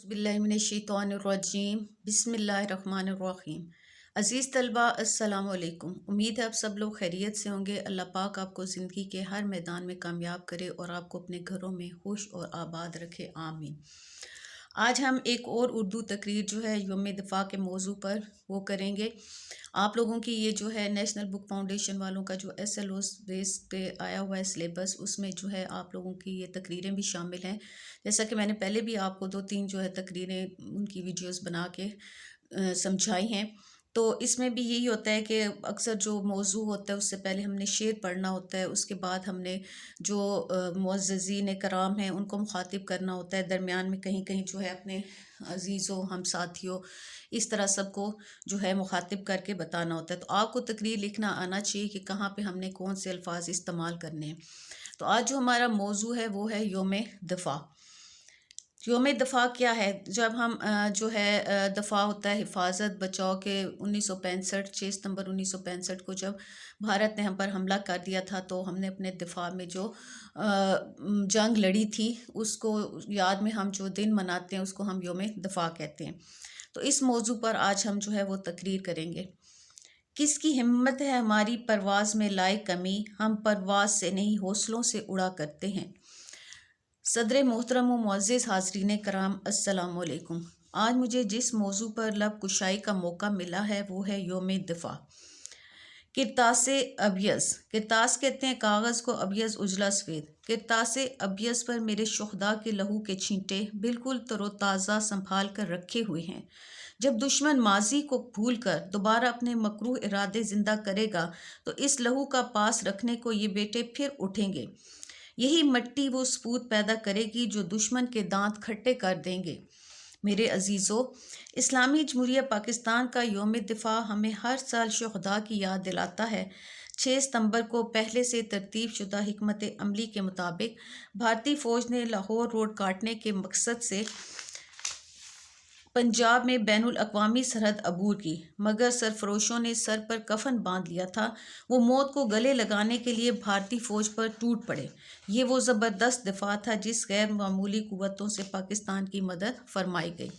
बिस्मिल्लाहिमिनश्शैतानिर्रजीम बिस्मिल्लाहिर्रहमानिर्रहीम। अज़ीज़ तलबा अस्सलाम वालेकुम। उम्मीद है आप सब लोग खैरियत से होंगे। अल्लाह पाक आपको ज़िंदगी के हर मैदान में कामयाब करे और आपको अपने घरों में खुश और आबाद रखे, आमीन। आज हम एक और उर्दू तकरीर जो है यौम दिफा के मौजू पर वो करेंगे। आप लोगों की ये जो है नेशनल बुक फाउंडेशन वालों का जो SLOs बेस पे आया हुआ है सिलेबस, उसमें जो है आप लोगों की ये तकरीरें भी शामिल हैं। जैसा कि मैंने पहले भी आपको 2-3 जो है तकरीरें उनकी वीडियोस बना के समझाई हैं। तो इसमें भी यही होता है कि अक्सर जो मौजू होता है उससे पहले हमने शेर पढ़ना होता है, उसके बाद हमने जो मुअज़्ज़ज़ीन कराम हैं उनको मुखातिब करना होता है, दरमियान में कहीं कहीं जो है अपने अजीज़ों हम साथियों इस तरह सबको जो है मुखातिब करके बताना होता है। तो आपको तकरीर लिखना आना चाहिए कि कहाँ पे हमने कौन से अल्फाज इस्तेमाल करने हैं। तो आज जो हमारा मौजू है वो है यौम दफ़ा। यौम दफ़ा क्या है? जब हम जो है दफ़ा होता है हिफाजत बचाव के 1965 6 सितंबर 1965 को जब भारत ने हम पर हमला कर दिया था, तो हमने अपने दिफा में जो जंग लड़ी थी उसको याद में हम जो दिन मनाते हैं उसको हम यौम दफ़ा कहते हैं। तो इस मौजू पर आज हम जो है वो तकरीर करेंगे। किसकी हिम्मत है हमारी परवाज़ में लाए कमी, हम परवाज़ से नहीं हौसलों से उड़ा करते हैं। सदर मोहतरम व मुअज़्ज़िज़ हाज़रीन कराम अस्सलाम वालेकुम। आज मुझे जिस मौजू पर लब कुशाई का मौका मिला है वो है यौम दफ़ा। किरतास अबियस, किरतास कहते हैं कागज़ को, अबियस उजला सफ़ेद। किरतास अबियस पर मेरे शुहदा के लहू के छींटे बिल्कुल तरोताज़ा संभाल कर रखे हुए हैं। जब दुश्मन माजी को भूल कर दोबारा अपने मकरूह इरादे ज़िंदा करेगा तो इस लहू का पास रखने को ये बेटे फिर उठेंगे। यही मिट्टी वो सपूत पैदा करेगी जो दुश्मन के दांत खट्टे कर देंगे। मेरे अजीज़ों, इस्लामी जमहूरिया पाकिस्तान का यौम दिफा हमें हर साल शुहदा की याद दिलाता है। 6 सितंबर को पहले से तरतीब शुदा हिकमत अमली के मुताबिक भारतीय फ़ौज ने लाहौर रोड काटने के मकसद से पंजाब में बैनुल अक़वामी सरहद अबूर की, मगर सरफरोशों ने सर पर कफन बांध लिया था। वो मौत को गले लगाने के लिए भारतीय फ़ौज पर टूट पड़े। ये वो ज़बरदस्त दिफा था जिस गैर मामूली क़ुव्वतों से पाकिस्तान की मदद फरमाई गई।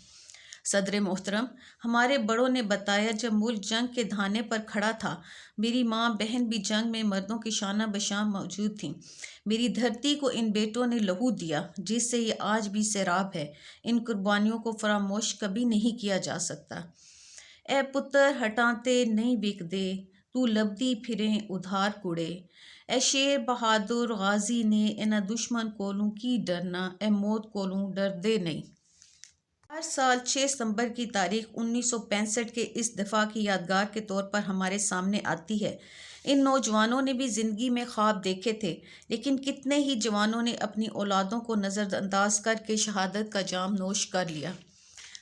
सदर मोहतरम, हमारे बड़ों ने बताया जब मुल्क जंग के धाने पर खड़ा था, मेरी माँ बहन भी जंग में मर्दों की शाना बशान मौजूद थीं। मेरी धरती को इन बेटों ने लहू दिया जिससे ये आज भी सैराब है। इन कुर्बानियों को फरामोश कभी नहीं किया जा सकता। ए पुत्र हटाते नहीं बिकदे, तू लबदी फिरें उधार कुड़े। ए शेर बहादुर गाजी ने इना दुश्मन कोलूं की डरना, ए मौत कोलूं डर दे नहीं। हर साल 6 सितंबर की तारीख 1965 के इस दफ़ा की यादगार के तौर पर हमारे सामने आती है। इन नौजवानों ने भी ज़िंदगी में ख्वाब देखे थे, लेकिन कितने ही जवानों ने अपनी औलादों को नज़रअंदाज करके शहादत का जाम नोश कर लिया।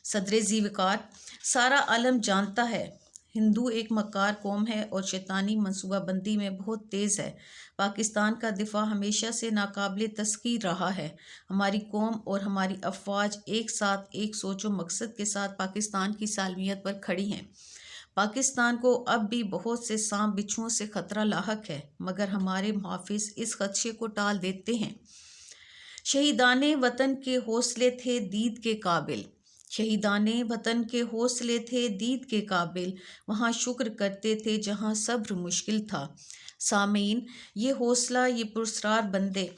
सदर ज़ीवकार, सारा आलम जानता है हिंदू एक मक्कार कौम है और शैतानी मनसूबाबंदी में बहुत तेज़ है। पाकिस्तान का दिफा हमेशा से नाकाबिल तस्खीर रहा है। हमारी कौम और हमारी अफवाज एक साथ एक सोचो मकसद के साथ पाकिस्तान की सालमियत पर खड़ी हैं। पाकिस्तान को अब भी बहुत से सांप बिच्छुओं से ख़तरा लाहक है, मगर हमारे मुहाफिज इस खदशे को टाल देते हैं। शहीदाने वतन के हौसले थे दीद के काबिल, शहीदाने वतन के हौसले थे दीद के काबिल, वहाँ शुक्र करते थे जहाँ सब्र मुश्किल था। सामीन, ये हौसला, ये पुरस्कार बंदे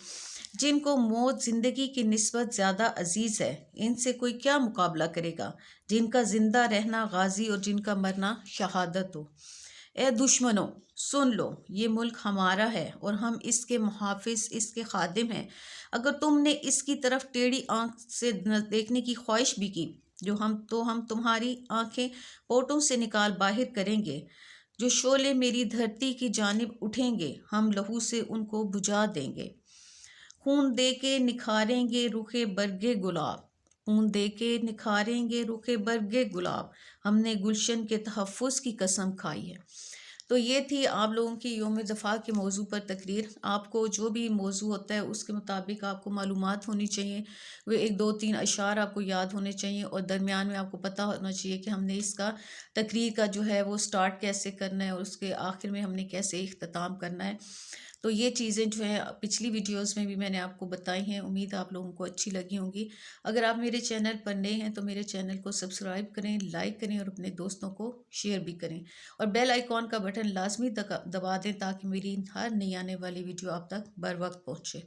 जिनको मौत ज़िंदगी की निस्बत ज़्यादा अजीज़ है, इनसे कोई क्या मुकाबला करेगा? जिनका ज़िंदा रहना गाजी और जिनका मरना शहादत हो। ए दुश्मनों, सुन लो, ये मुल्क हमारा है और हम इसके मुहाफिज, इसके खादिम हैं। अगर तुमने इसकी तरफ टेढ़ी आंख से देखने की ख्वाहिश भी की हम तुम्हारी आंखें पोटों से निकाल बाहर करेंगे। जो शोले मेरी धरती की जानिब उठेंगे, हम लहू से उनको बुझा देंगे। खून दे के निखारेंगे रुखे बरगे गुलाब, खून दे के निखारेंगे रुखे बरगे गुलाब, हमने गुलशन के तहफ़्फ़ुज़ की कसम खाई है। तो ये थी आप लोगों की यौम दफ़ा के मौजू पर तकरीर। आपको जो भी मौजू होता है उसके मुताबिक आपको मालूमात होनी चाहिए। वे 1-2-3 अशार आपको याद होने चाहिए और दरमियान में आपको पता होना चाहिए कि हमने इसका तकरीर का जो है वो स्टार्ट कैसे करना है और उसके आखिर में हमने कैसे इख्तिताम करना है। تو یہ چیزیں جو ہیں پچھلی ویڈیوز میں بھی میں نے آپ کو بتائی ہیں، امید آپ لوگوں کو اچھی لگی ہوں گی۔ اگر آپ میرے چینل پر نئے ہیں تو میرے چینل کو سبسکرائب کریں، لائک کریں اور اپنے دوستوں کو شیئر بھی کریں، اور بیل آئیکن کا بٹن لازمی دبا دیں تاکہ میری ہر نئی آنے والی ویڈیو آپ تک بر وقت پہنچے۔